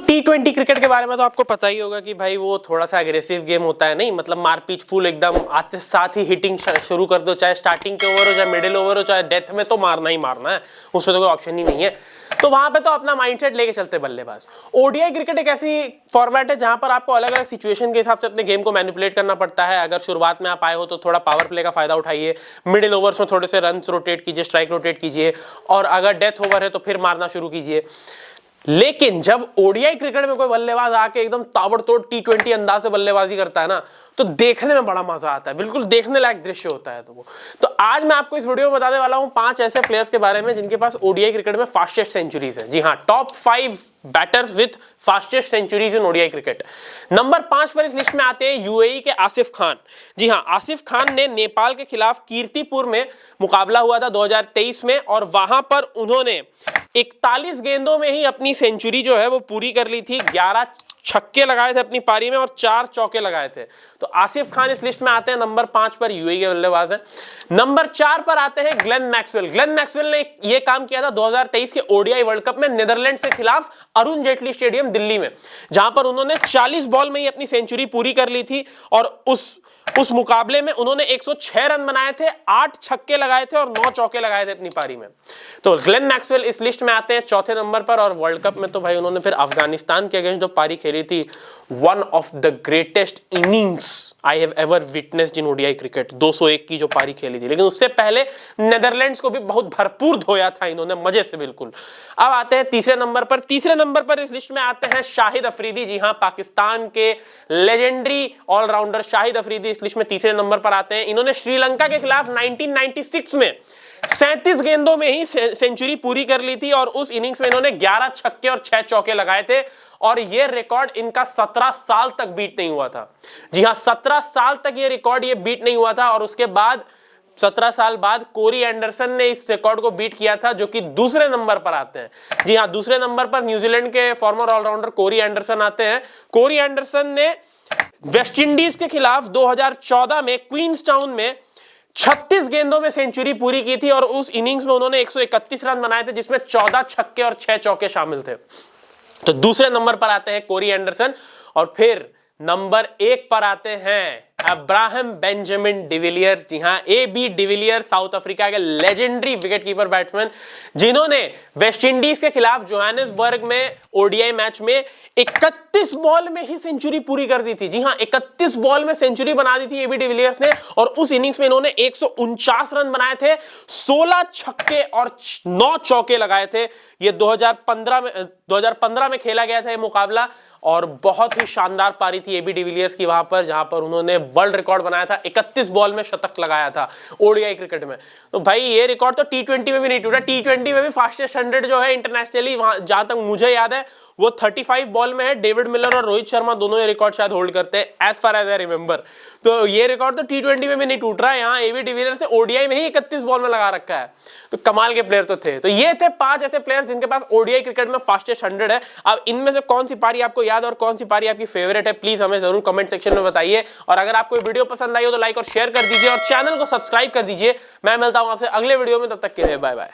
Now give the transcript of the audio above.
T20 cricket के बारे में तो आपको पता ही होगा कि भाई वो थोड़ा सा एग्रेसिव गेम होता है, नहीं मतलब मारपीच फुल एकदम आते साथ ही हिटिंग शुरू कर दो, चाहे स्टार्टिंग के ओवर हो चाहे मिडिल ओवर हो चाहे डेथ में, तो मारना ही मारना है, उसमें तो कोई ऑप्शन ही नहीं है। तो वहां पे तो अपना माइंडसेट लेके चलते बल्लेबाज। ओडीआई क्रिकेट एक ऐसी फॉर्मेट है जहां पर आपको अलग अलग सिचुएशन के हिसाब से अपने गेम को मैनिपुलेट करना पड़ता है। अगर शुरुआत में आप आए हो तो थोड़ा पावर प्ले का फायदा उठाइए, मिडिल ओवर्स में थोड़े से रन रोटेट कीजिए, स्ट्राइक रोटेट कीजिए, और अगर डेथ ओवर है तो फिर मारना शुरू कीजिए। लेकिन जब ओडीआई क्रिकेट में कोई बल्लेबाज आके एकदम ताबड़तोड़ T20 अंदाज से बल्लेबाजी करता है ना, तो देखने में बड़ा मजा आता है, बिल्कुल देखने लायक दृश्य होता है। तो आज मैं आपको इस वीडियो में बताने वाला हूं 5 ऐसे प्लेयर्स के बारे में जिनके पास ओडीआई क्रिकेट में फास्टेस्ट सेंचुरीज है। जी हां, top 5 batters with fastest centuries in ODI cricket. Number 5 पर इस लिस्ट में आते हैं यूएई के आसिफ खान। जी हां, आसिफ खान ने नेपाल के खिलाफ कीर्तिपुर में मुकाबला हुआ था 2023 में, और वहां पर उन्होंने 41 गेंदों में ही अपनी सेंचुरी जो है वो पूरी कर ली थी। 11 छक्के लगाए थे अपनी पारी में और 4 चौके लगाए थे। तो आसिफ खान इस लिस्ट में आते हैं नंबर 5 पर, यूएई के बल्लेबाज हैं। नंबर 4 पर आते हैं ग्लेन मैक्सवेल। ग्लेन मैक्सवेल ने यह काम किया था 2023 के ओडीआई वर्ल्ड कप में नीदरलैंड्स के खिलाफ अरुण जेटली स्टेडियम दिल्ली में, जहां पर उन्होंने 40 बॉल में ही अपनी सेंचुरी पूरी कर ली थी। और उस मुकाबले में उन्होंने 106 रन बनाए थे, 8 छक्के लगाए थे और 9 चौके लगाए थे अपनी पारी में। तो ग्लेन मैक्सवेल इस लिस्ट में आते हैं चौथे नंबर पर। और वर्ल्ड कप में तो भाई उन्होंने फिर अफगानिस्तान के अगेंस्ट जो पारी खेली थी, one of the greatest innings I have ever witnessed in ODI cricket, 201 की जो पारी खेली थी। लेकिन उससे पहले नेदरलैंड्स को भी बहुत भरपूर धोया था इन्होंने, मजे से बिल्कुल। अब आते हैं तीसरे नंबर पर। तीसरे नंबर पर इस लिस्ट में आते हैं शाहिद अफरीदी। जी हां, पाकिस्तान के लेजेंडरी ऑलराउंडर शाहिद अफरीदी इस लिस्ट में तीसरे नंबर पर आते हैं। इन्होंने श्रीलंका के खिलाफ 1996 में 37 गेंदों में ही सेंचुरी पूरी कर ली थी, और उस इनिंग्स में इन्होंने 11 छक्के और 6 चौके लगाए थे, और यह रिकॉर्ड इनका 17 साल तक बीट नहीं हुआ था। जी हां, 17 साल तक यह रिकॉर्ड बीट नहीं हुआ था। और उसके बाद 17 साल बाद कोरी एंडरसन ने इस रिकॉर्ड को बीट किया था, जो कि दूसरे नंबर पर आते हैं। जी हां, दूसरे नंबर पर न्यूजीलैंड के फॉर्मर ऑलराउंडर कोरी एंडरसन आते हैं। कोरी एंडरसन ने वेस्ट इंडीज के खिलाफ 2014 में क्वींसटाउन में 36 गेंदों में सेंचुरी पूरी की थी, और उस इनिंग्स में उन्होंने 131 रन बनाए थे, जिसमें 14 छक्के और 6 चौके शामिल थे। तो दूसरे नंबर पर आते हैं कोरी एंडरसन। और फिर नंबर 1 पर आते हैं अब्राहम बेंजामिन डिविलियर्स। जी हां, AB डिविलियर्स साउथ अफ्रीका के लेजेंडरी विकेटकीपर बैट्समैन, जिन्होंने वेस्ट इंडीज के खिलाफ जोहानिसबर्ग में ओडीआई मैच में 31 बॉल में ही सेंचुरी पूरी कर दी थी। जी हां, 31 बॉल में सेंचुरी बना दी थी AB डिविलियर्स ने, और उस इनिंग्स में इन्होंने 149 रन बनाए थे, 16 छक्के और 9 चौके लगाए थे। ये 2015 में खेला गया था ये मुकाबला, और बहुत ही शानदार पारी थी AB डिविलियर्स की वहां पर, जहां पर उन्होंने वर्ल्ड रिकॉर्ड बनाया था, 31 बॉल में शतक लगाया था ओडीआई क्रिकेट में। तो भाई ये रिकॉर्ड तो T20 में भी नहीं टूटा। T20 में भी फास्टेस्ट 100 जो है इंटरनेशनली, जहां तक मुझे याद है वो 35 बॉल में है। डेविड मिलर और रोहित शर्मा दोनों ये रिकॉर्ड शायद होल्ड करते हैं, as far as I remember. तो ये रिकॉर्ड तो T20 में भी नहीं टूट रहा है। यहाँ AB डिविलियर्स ने ओडीआई में ही 31 बॉल में लगा रखा है। तो कमाल के प्लेयर तो थे। तो ये थे 5 ऐसे प्लेयर्स जिनके पास ओडीआई क्रिकेट में फास्टेस्ट 100 है। अब इनमें से कौन सी पारी आपको याद और कौन सी पारी आपकी फेवरेट है, प्लीज हमें जरूर कमेंट सेक्शन में बताइए। और अगर आपको वीडियो पसंद आई हो तो लाइक और शेयर कर दीजिए, और चैनल को सब्सक्राइब कर दीजिए। मैं मिलता हूं आपसे अगले वीडियो में, तब तक के लिए बाय बाय।